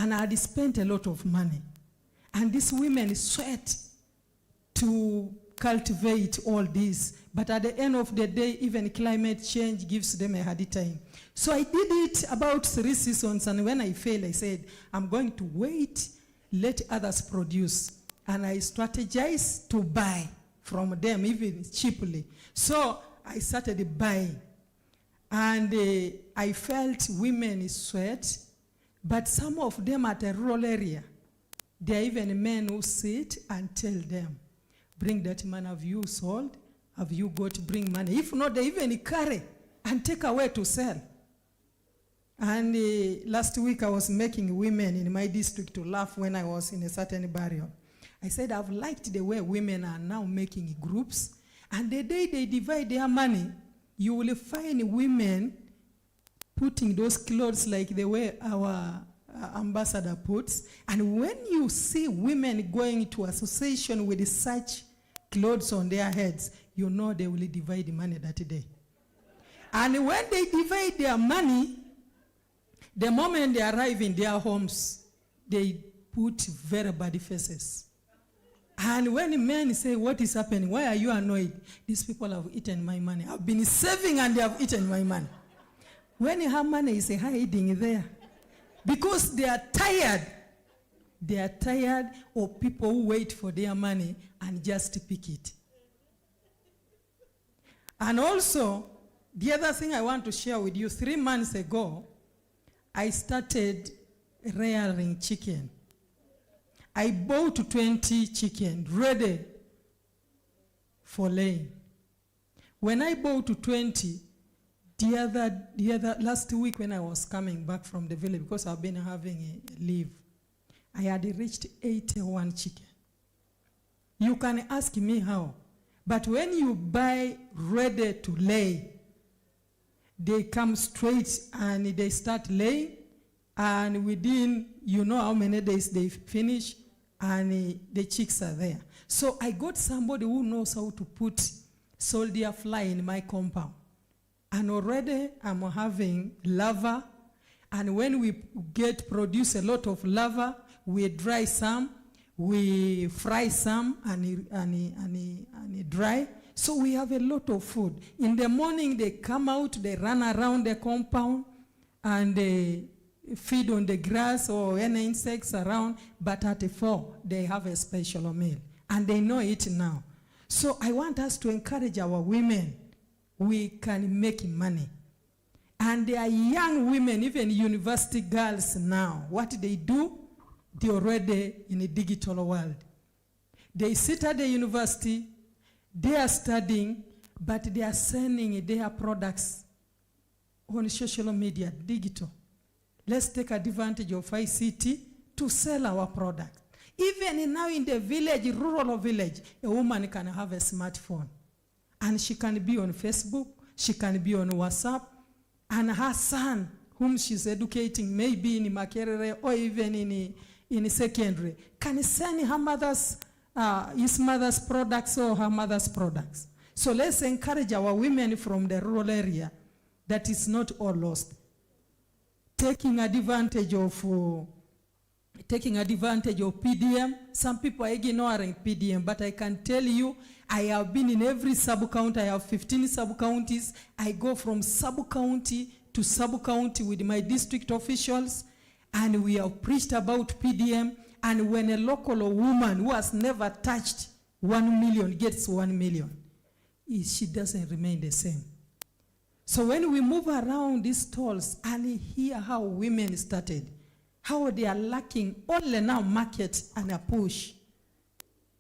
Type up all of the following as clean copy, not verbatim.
And I had spent a lot of money. And these women sweat to cultivate all this. But at the end of the day, even climate change gives them a hard time. So I did it about 3 seasons, and when I failed, I said, I'm going to wait, let others produce. And I strategized to buy from them, even cheaply. So I started buying. And I felt women sweat, but some of them at a rural area, there are even men who sit and tell them, bring that man, have you sold? Have you got to bring money? If not, they even carry and take away to sell. And last week I was making women in my district to laugh when I was in a certain burial. I said, I've liked the way women are now making groups. And the day they divide their money, you will find women putting those clothes like the way our ambassador puts. And when you see women going to association with such clothes on their heads, you know they will divide the money that day. And when they divide their money, the moment they arrive in their homes, they put very bad faces. And when men say, what is happening? Why are you annoyed? These people have eaten my money. I've been saving and they have eaten my money. When her money is hiding there, because they are tired. They are tired of people who wait for their money and just pick it. And also, the other thing I want to share with you, 3 months ago, I started rearing chicken. I bought 20 chicken ready for laying. When I bought 20, the other last week when I was coming back from the village, because I've been having a leave, I had reached 81 chicken. You can ask me how. But when you buy ready to lay, they come straight and they start laying, and within, you know how many days they finish, and the chicks are there. So I got somebody who knows how to put soldier fly in my compound. And already I'm having larvae, and when we produce a lot of larvae, we dry some, we fry some, and dry. So we have a lot of food. In the morning, they come out, they run around the compound, and they feed on the grass or any insects around, but at 4, they have a special meal. And they know it now. So I want us to encourage our women. We can make money. And there are young women, even university girls now. What they do, they're already in a digital world. They sit at the university, they are studying, but they are sending their products on social media, digital. Let's take advantage of ICT to sell our product. Even now in the village, rural village, a woman can have a smartphone. And she can be on Facebook, she can be on WhatsApp, and her son, whom she's educating, maybe in Makerere or even in secondary, can send her his mother's products or her mother's products. So let's encourage our women from the rural area that is not all lost. Taking advantage of PDM. Some people are ignoring PDM, but I can tell you, I have been in every sub-county. I have 15 sub-counties. I go from sub-county to sub-county with my district officials, and we have preached about PDM. And when a local woman who has never touched 1 million gets 1 million, she doesn't remain the same. So when we move around these stalls and hear how women started, how they are lacking only now market and a push,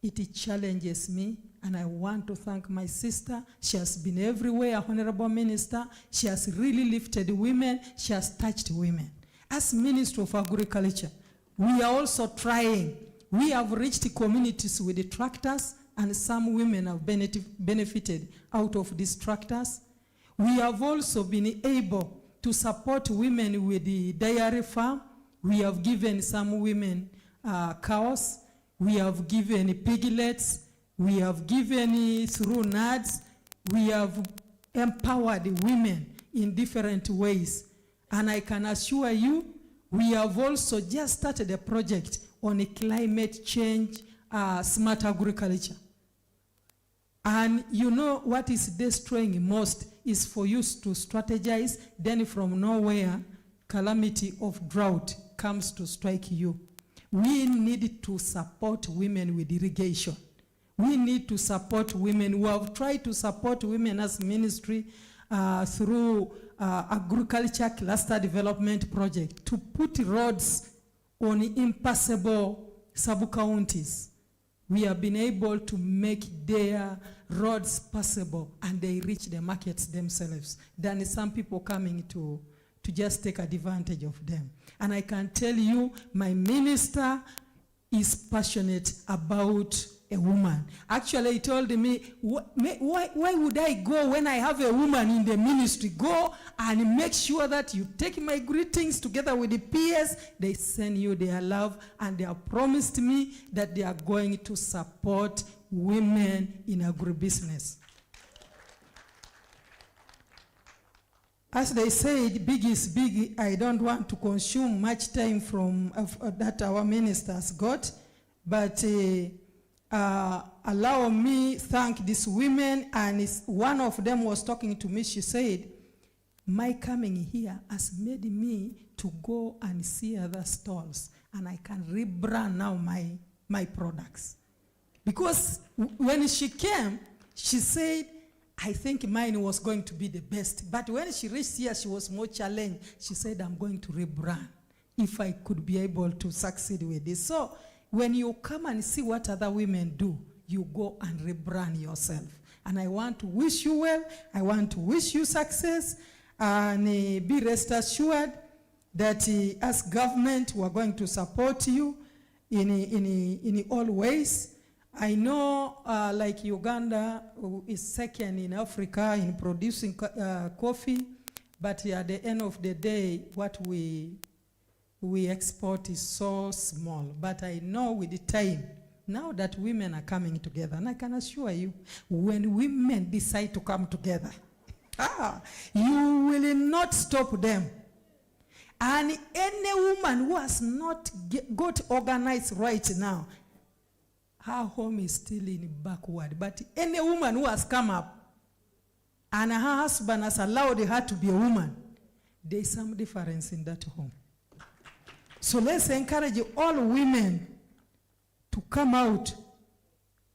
it challenges me. And I want to thank my sister. She has been everywhere, Honorable Minister. She has really lifted women. She has touched women. As Minister of Agriculture, we are also trying. We have reached communities with the tractors, and some women have benefited out of these tractors. We have also been able to support women with the dairy farm. We have given some women cows. We have given piglets. We have given through nuts. We have empowered women in different ways. And I can assure you, We have also just started a project on a climate change, smart agriculture. And you know what is destroying most is for you to strategize, then from nowhere, calamity of drought comes to strike you. We need to support women with irrigation. We need to support women. We have tried to support women as ministry through agriculture cluster development project to put roads on impassable sub-counties. We have been able to make their roads passable and they reach the markets themselves than some people coming to just take advantage of them. And I can tell you, my minister is passionate about a woman. Actually, he told me, why would I go when I have a woman in the ministry? Go and make sure that you take my greetings together with the peers. They send you their love, and they have promised me that they are going to support women in agribusiness. As they said, big is big. I don't want to consume much time from that our ministers got, but allow me thank these women. And one of them was talking to me. She said, my coming here has made me to go and see other stalls, and I can rebrand now my products. Because when she came, she said, I think mine was going to be the best. But when she reached here, she was more challenged. She said, I'm going to rebrand if I could be able to succeed with this. So when you come and see what other women do, you go and rebrand yourself. And I want to wish you well. I want to wish you success. And be rest assured that as government, we're going to support you in all ways. I know like Uganda is second in Africa in producing coffee, but at the end of the day, what we export is so small. But I know with the time, now that women are coming together, and I can assure you, when women decide to come together, you will not stop them. And any woman who has not got organized right now, her home is still in backward. But any woman who has come up and her husband has allowed her to be a woman, there is some difference in that home. So let's encourage all women to come out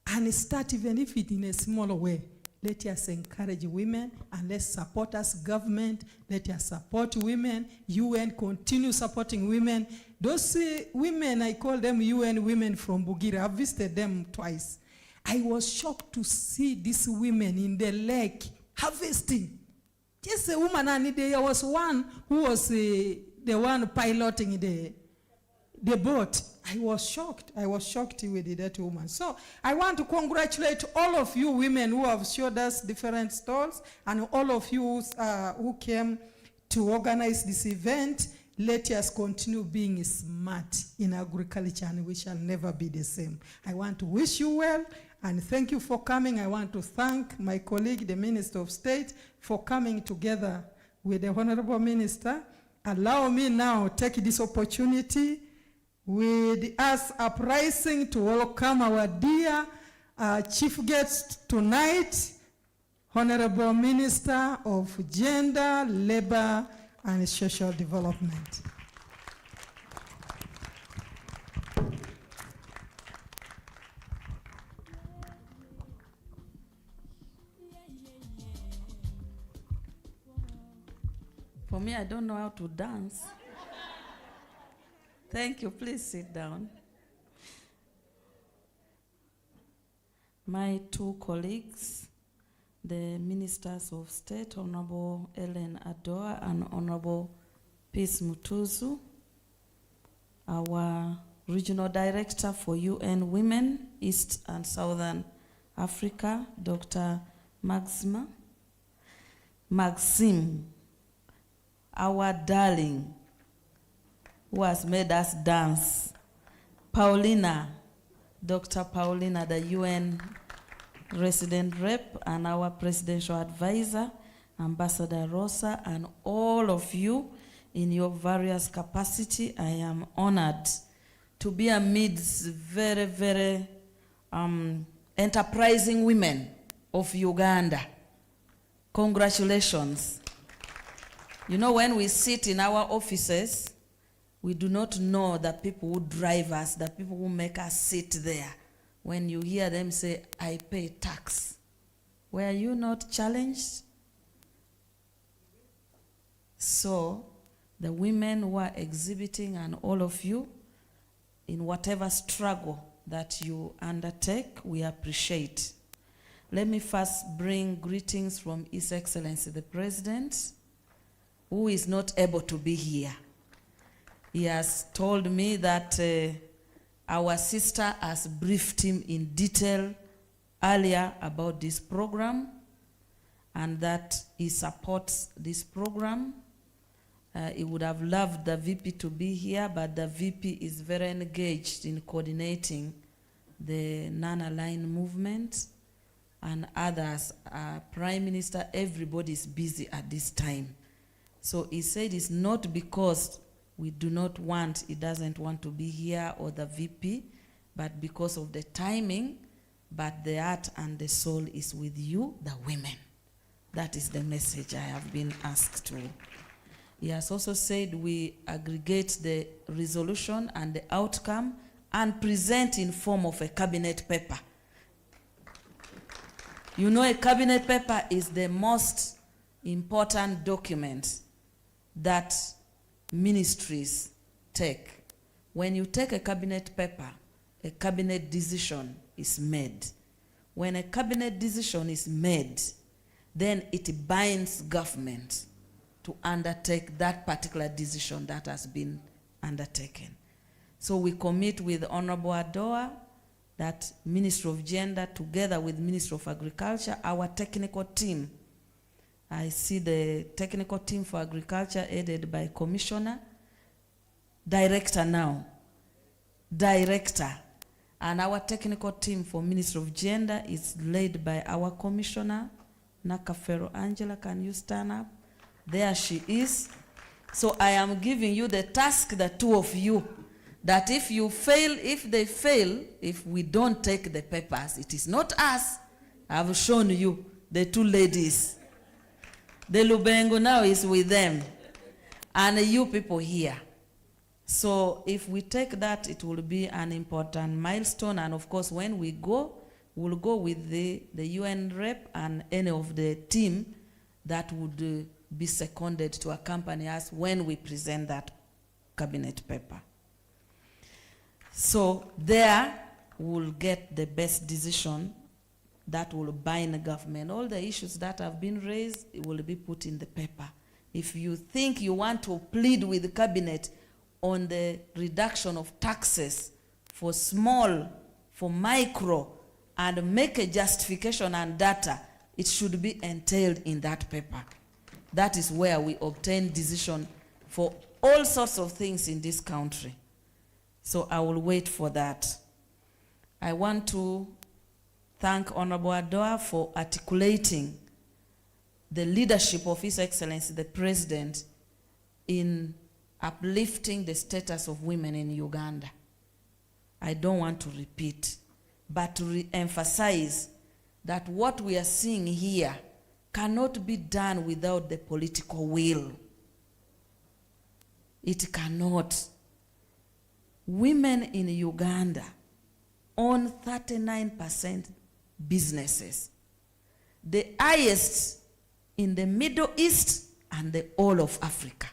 and start, even if it's in a smaller way. Let us encourage women, and let's support us, government. Let us support women. UN, continue supporting women. Those women, I call them UN women from Bugira. I've visited them twice. I was shocked to see these women in the lake harvesting. Just a woman, and there was one who was the one piloting the boat. I was shocked. I was shocked with that woman. So I want to congratulate all of you women who have showed us different stalls, and all of you who came to organize this event. Let us continue being smart in agriculture, and we shall never be the same. I want to wish you well, and thank you for coming. I want to thank my colleague, the Minister of State, for coming together with the Honorable Minister. Allow me now to take this opportunity with us uprising to welcome our dear chief guest tonight, Honorable Minister of Gender, Labor, and Social Development. For me, I don't know how to dance. Thank you. Please sit down. My two colleagues, the Ministers of State, Honorable Ellen Adoa and Honorable Peace Mutuzu, our Regional Director for UN Women, East and Southern Africa, Dr. Maxime, our darling, who has made us dance, Paulina, Dr. Paulina, the UN resident rep, and our presidential advisor, Ambassador Rosa, and all of you in your various capacity. I am honored to be amidst very, very enterprising women of Uganda. Congratulations. You know, when we sit in our offices, we do not know the people who drive us, the people who make us sit there. When you hear them say, I pay tax, were you not challenged? So, the women who are exhibiting and all of you, in whatever struggle that you undertake, we appreciate. Let me first bring greetings from His Excellency the President, who is not able to be here. He has told me that our sister has briefed him in detail earlier about this program and that he supports this program. He would have loved the VP to be here, but the VP is very engaged in coordinating the non-aligned movement and others. Prime Minister, everybody is busy at this time. So he said it's not because we do not want, he doesn't want to be here or the VP, but because of the timing, but the heart and the soul is with you, the women. That is the message I have been asked to. He has also said we aggregate the resolution and the outcome and present in form of a cabinet paper. You know, a cabinet paper is the most important document that ministries take. When you take a cabinet paper, a cabinet decision is made. When a cabinet decision is made, then it binds government to undertake that particular decision that has been undertaken. So we commit with Honorable Adoa that Ministry of Gender, together with Ministry of Agriculture, our technical team. I see the technical team for agriculture headed by Commissioner, Director now, Director. And our technical team for Ministry of Gender is led by our Commissioner, Nakafero Angela. Can you stand up? There she is. So I am giving you the task, the two of you, that if you fail, if they fail, if we don't take the papers, it is not us. I've shown you the two ladies. The Lubengo now is with them, and you people here. So if we take that, it will be an important milestone. And of course, when we go, we'll go with the UN rep and any of the team that would be seconded to accompany us when we present that cabinet paper. So there we'll get the best decision that will bind the government. All the issues that have been raised, it will be put in the paper. If you think you want to plead with the cabinet on the reduction of taxes for small, for micro, and make a justification and data, it should be entailed in that paper. That is where we obtain decision for all sorts of things in this country. So I will wait for that. I want to thank Honorable Adoa for articulating the leadership of His Excellency the President in uplifting the status of women in Uganda. I don't want to repeat, but to re-emphasize that what we are seeing here cannot be done without the political will. It cannot. Women in Uganda own 39% businesses, the highest in the Middle East and the whole of Africa.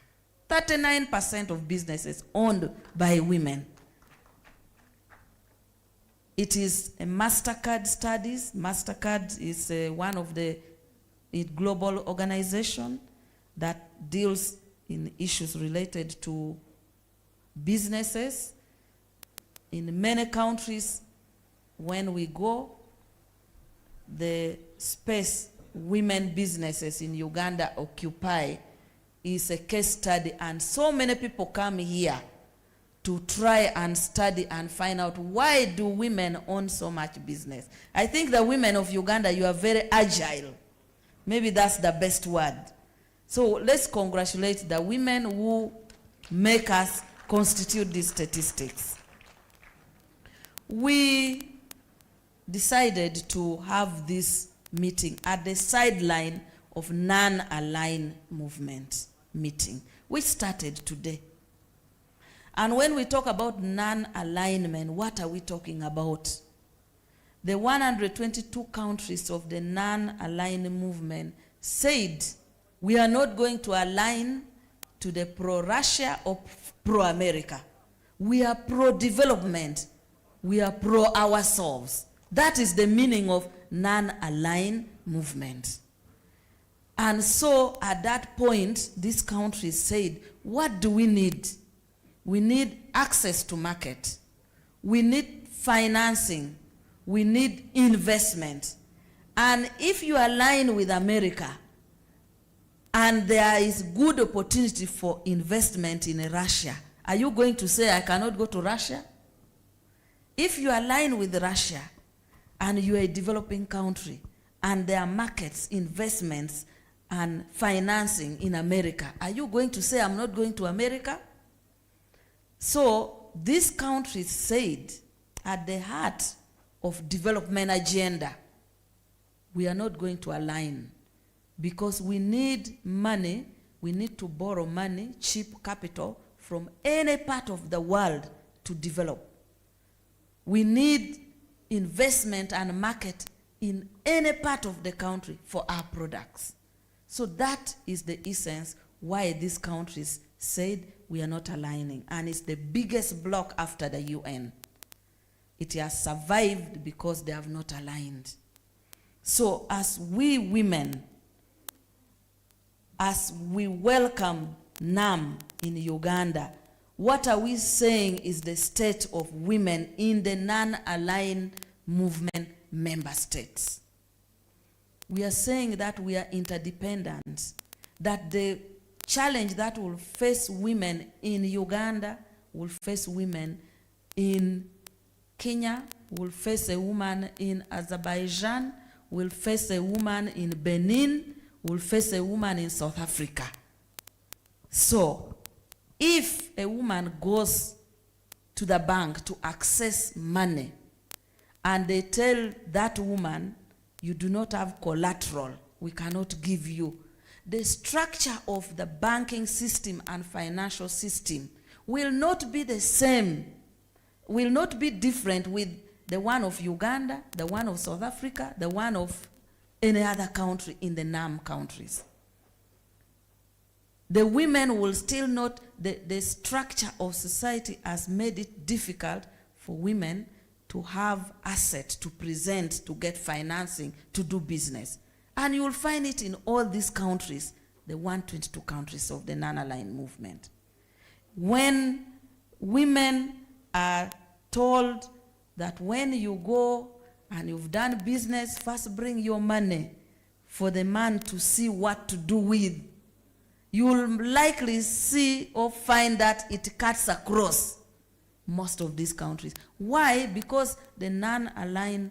39% of businesses owned by women. It is a MasterCard studies. MasterCard is one of the global organization that deals in issues related to businesses. In many countries, when we go, the space women businesses in Uganda occupy is a case study, and so many people come here to try and study and find out why do women own so much business. I think the women of Uganda, you are very agile. Maybe that's the best word. So let's congratulate the women who make us constitute these statistics. We decided to have this meeting at the sideline of non-aligned movement meeting, which started today. And when we talk about non-alignment, what are we talking about? The 122 countries of the non-aligned movement said, we are not going to align to the pro-Russia or pro-America. We are pro-development. We are pro-ourselves. That is the meaning of non-aligned movement. And so at that point, these countries said, what do we need? We need access to market. We need financing. We need investment. And if you align with America, and there is good opportunity for investment in Russia, are you going to say, I cannot go to Russia? If you align with Russia, and you are a developing country, and there are markets, investments, and financing in America, are you going to say, I'm not going to America? So these countries said, at the heart of development agenda, we are not going to align because we need money, we need to borrow money, cheap capital, from any part of the world to develop. We need investment and market in any part of the country for our products. So that is the essence why these countries said we are not aligning. And it's the biggest bloc after the UN. It has survived because they have not aligned. So as we women, as we welcome NAM in Uganda, what are we saying is the state of women in the non-aligned movement member states? We are saying that we are interdependent, that the challenge that will face women in Uganda will face women in Kenya, will face a woman in Azerbaijan, will face a woman in Benin, will face a woman in South Africa. So, if a woman goes to the bank to access money and they tell that woman, you do not have collateral, we cannot give you, the structure of the banking system and financial system will not be the same, will not be different with the one of Uganda, the one of South Africa, the one of any other country in the NAM countries. The women will still not, the structure of society has made it difficult for women to have assets to present, to get financing, to do business. And you will find it in all these countries, the 122 countries of the non-aligned movement. When women are told that when you go and you've done business, first bring your money for the man to see what to do with, you will likely see or find that it cuts across most of these countries. Why? Because the non-aligned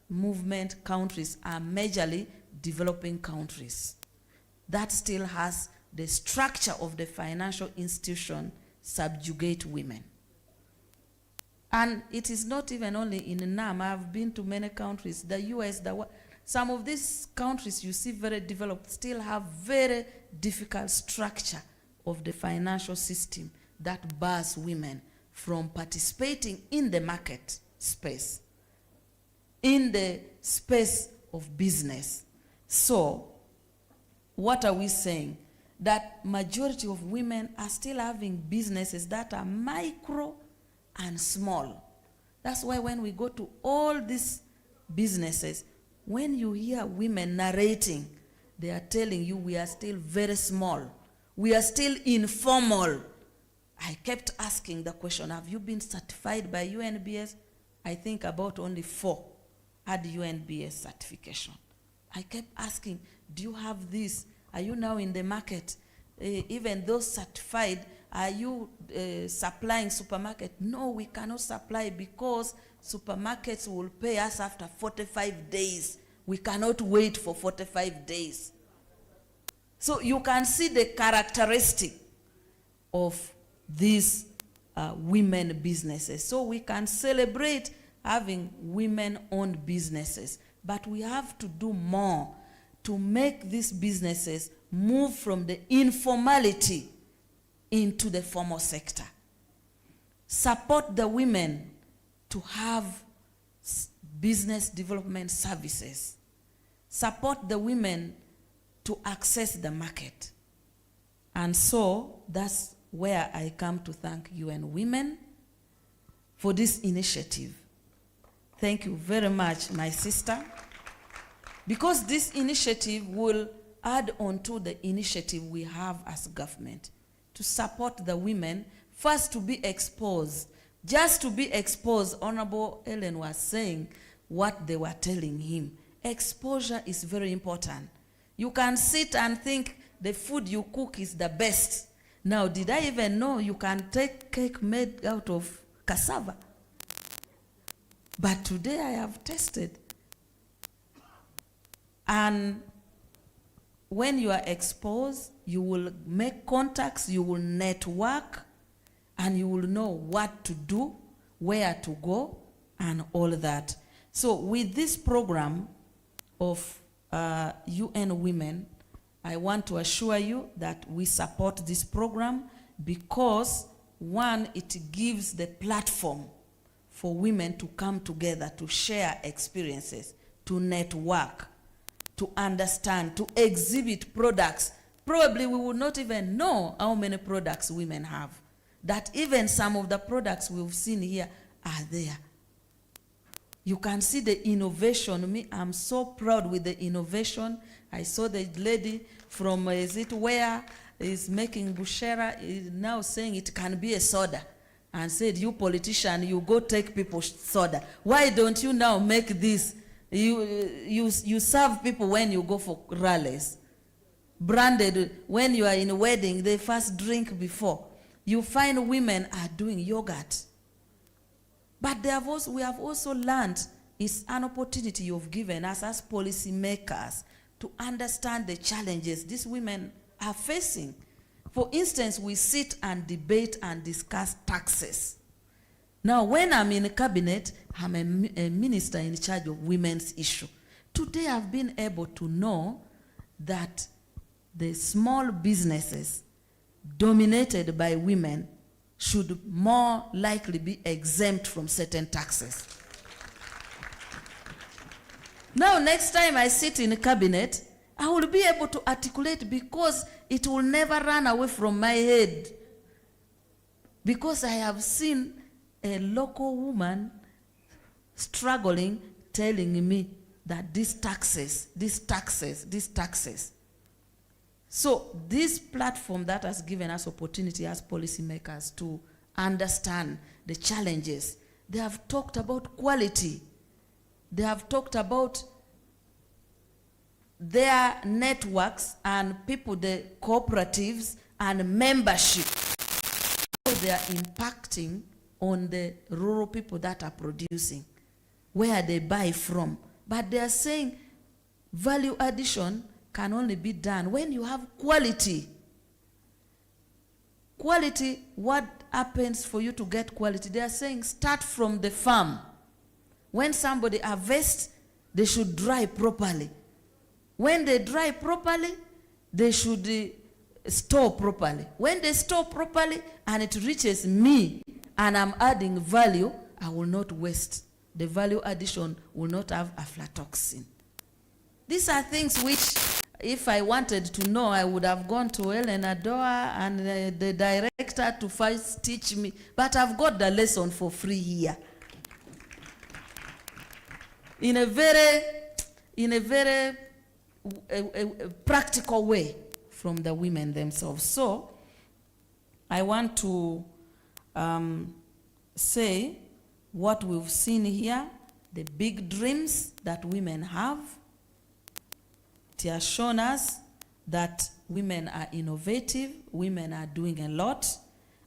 movement countries are majorly developing countries. That still has the structure of the financial institution subjugate women. And it is not even only in NAM. I've been to many countries, the US, some of these countries you see very developed still have very difficult structure of the financial system that bars women from participating in the market space, in the space of business. So, what are we saying? That majority of women are still having businesses that are micro and small. That's why when we go to all these businesses, when you hear women narrating, they are telling you we are still very small. We are still informal. I kept asking the question, have you been certified by UNBS? I think about only 4 had UNBS certification. I kept asking, do you have this? Are you now in the market? Even those certified, are you supplying supermarket? No, we cannot supply because supermarkets will pay us after 45 days. We cannot wait for 45 days. So you can see the characteristic of these women businesses. So we can celebrate having women-owned businesses, but we have to do more to make these businesses move from the informality into the formal sector. Support the women to have business development services. Support the women to access the market. And so that's where I come to thank UN Women for this initiative. Thank you very much, my sister, because this initiative will add on to the initiative we have as government to support the women, first to be exposed. Just to be exposed, Honorable Ellen was saying what they were telling him. Exposure is very important. You can sit and think the food you cook is the best. Now, did I even know you can take cake made out of cassava? But today I have tested. And when you are exposed, you will make contacts, you will network, and you will know what to do, where to go, and all that. So with this program of UN Women, I want to assure you that we support this program because, one, it gives the platform for women to come together, to share experiences, to network, to understand, to exhibit products. Probably we will not even know how many products women have. That even some of the products we've seen here are there. You can see the innovation. Me, I'm so proud with the innovation. I saw the lady from, is it where, is making bushera, is now saying it can be a soda. And said, you politician, you go take people's soda. Why don't you now make this? You serve people when you go for rallies. Branded, when you are in a wedding, they first drink before. You find women are doing yogurt. But we have also learned it's an opportunity you've given us as policy makers to understand the challenges these women are facing. For instance, we sit and debate and discuss taxes. Now, when I'm in a cabinet, I'm a minister in charge of women's issue. Today, I've been able to know that the small businesses dominated by women should more likely be exempt from certain taxes. Now, next time I sit in a cabinet, I will be able to articulate because it will never run away from my head. Because I have seen a local woman struggling, telling me that these taxes. So this platform that has given us opportunity as policymakers to understand the challenges. They have talked about quality. They have talked about their networks and people, the cooperatives and membership. How they are impacting on the rural people that are producing, where they buy from. But they are saying value addition can only be done when you have quality. Quality, what happens for you to get quality? They are saying start from the farm. When somebody harvests, they should dry properly. When they dry properly, they should store properly. When they store properly and it reaches me and I'm adding value, I will not waste. The value addition will not have aflatoxin. These are things which, if I wanted to know, I would have gone to Ellen Adoa and the director to first teach me. But I've got the lesson for free here. In a very practical way from the women themselves. So I want to say what we've seen here, the big dreams that women have. It has shown us that women are innovative, women are doing a lot,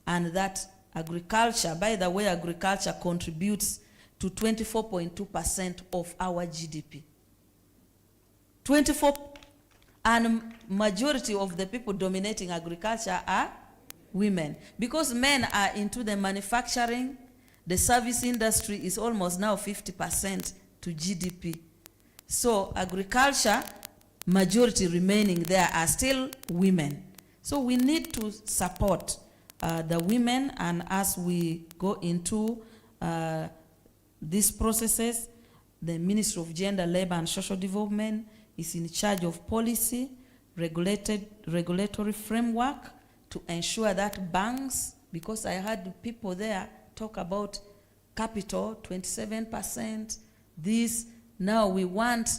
and that agriculture, by the way, agriculture contributes to 24.2% of our GDP. And majority of the people dominating agriculture are women. Because men are into the manufacturing, the service industry is almost now 50% to GDP. So agriculture, majority remaining there are still women. So we need to support the women, and as we go into these processes, the Ministry of Gender, Labor and Social Development is in charge of policy, regulatory framework to ensure that banks, because I heard people there talk about capital, 27%, this. Now we want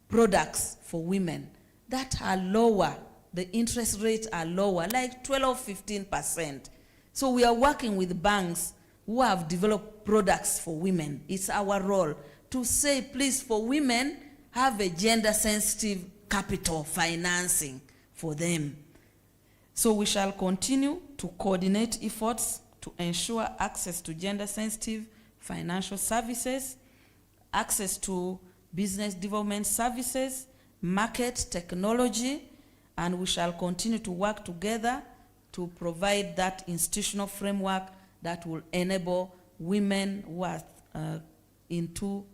products for women that are lower. The interest rates are lower, like 12, 15%. So we are working with banks who have developed products for women. It's our role to say, please, for women, have a gender-sensitive capital financing for them. So we shall continue to coordinate efforts to ensure access to gender-sensitive financial services, access to business development services, market technology, and we shall continue to work together to provide that institutional framework that will enable women who are into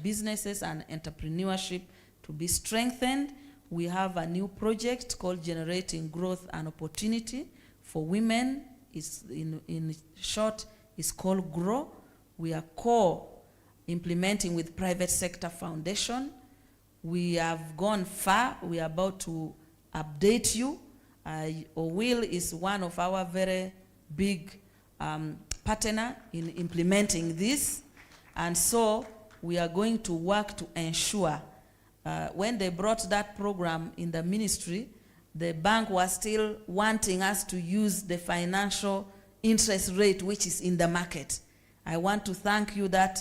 businesses and entrepreneurship to be strengthened. We have a new project called Generating Growth and Opportunity for Women. It's in short, it's called GROW. We are co-implementing with private sector foundation. We have gone far. We are about to update you. OWIL is one of our very big partner in implementing this. And so we are going to work to ensure when they brought that program in the ministry, the bank was still wanting us to use the financial interest rate which is in the market. I want to thank you that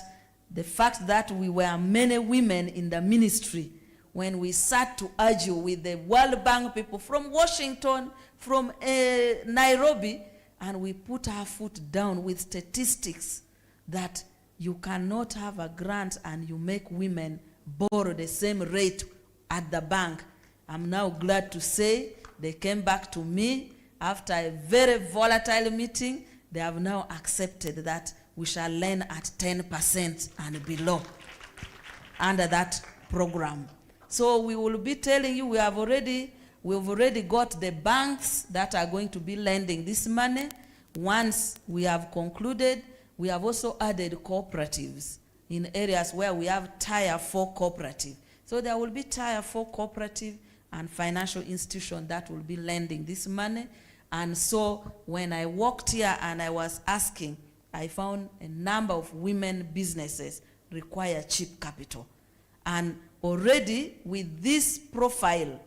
the fact that we were many women in the ministry, when we sat to argue with the World Bank people from Washington, from Nairobi, and we put our foot down with statistics that you cannot have a grant and you make women borrow the same rate at the bank. I'm now glad to say they came back to me after a very volatile meeting. They have now accepted that we shall lend at 10% and below under that program. So we will be telling you we've already got the banks that are going to be lending this money. Once we have concluded, we have also added cooperatives in areas where we have Tier 4 cooperative. So there will be Tier 4 cooperative and financial institution that will be lending this money. And so when I walked here and I was asking, I found a number of women businesses require cheap capital. And already with this profile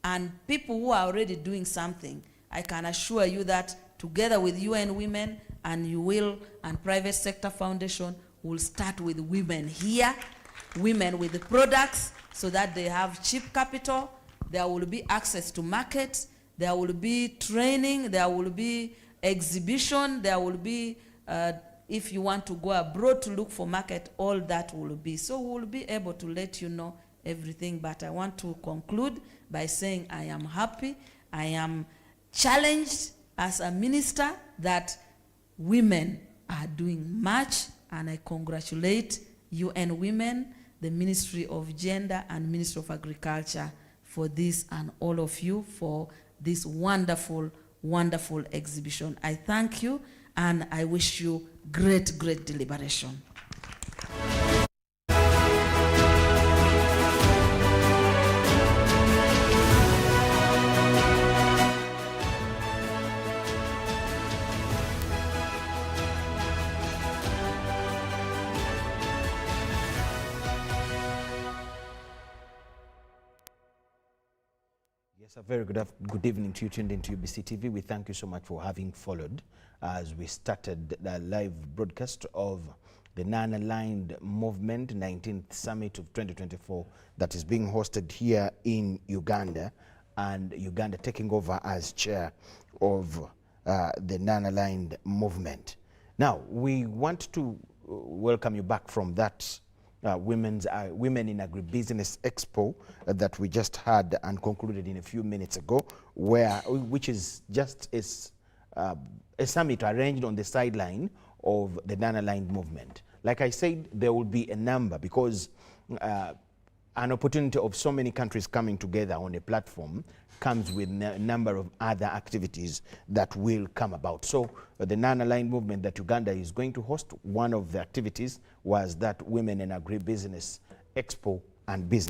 and people who are already doing something, I can assure you that together with UN Women and UWIL and Private Sector Foundation, we'll start with women here, women with the products, so that they have cheap capital. There will be access to market, there will be training, there will be exhibition, there will be, if you want to go abroad to look for market, all that will be. So we'll be able to let you know everything, but I want to conclude by saying I am happy, I am challenged as a minister that women are doing much, and I congratulate UN Women, the Ministry of Gender and Ministry of Agriculture for this, and all of you for this wonderful, wonderful exhibition. I thank you, and I wish you great, great deliberation. Yes, a very good evening to you tuned into UBC TV. We thank you so much for having followed as we started the live broadcast of the Non-Aligned Movement 19th Summit of 2024 that is being hosted here in Uganda, and Uganda taking over as chair of the Non-Aligned Movement. Now, we want to welcome you back from that Women in Agri-Business Expo that we just had and concluded in a few minutes ago, which is just a summit arranged on the sideline of the non-aligned movement. Like I said, there will be a number because an opportunity of so many countries coming together on a platform comes with a number of other activities that will come about. So the non-aligned movement that Uganda is going to host, one of the activities was that Women in Agri-Business Expo and Business.